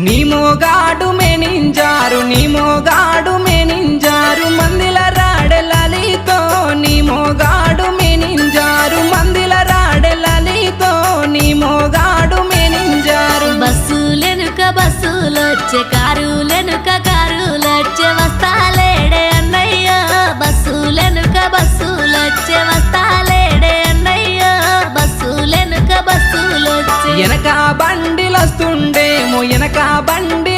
నీ మోగాడు మేనింజారు నీ మోగాడు మేనింజారు మందిల రాడెలలితో నీ మోగాడు మేనింజారు మందిల రాడెలలితో నీ మోగాడు మేనింజారు బస్సులెనుక బస్సులొచ్చే కారులెనుక కారులొచ్చే వస్తాలేడే అన్నయ్య బస్సులెనుక బస్సులొచ్చే వస్తాలేడే అన్నయ్య బస్సులెనుక బస్సులొచ్చే వెనక బండిలొస్తుండేమో వెనక బండి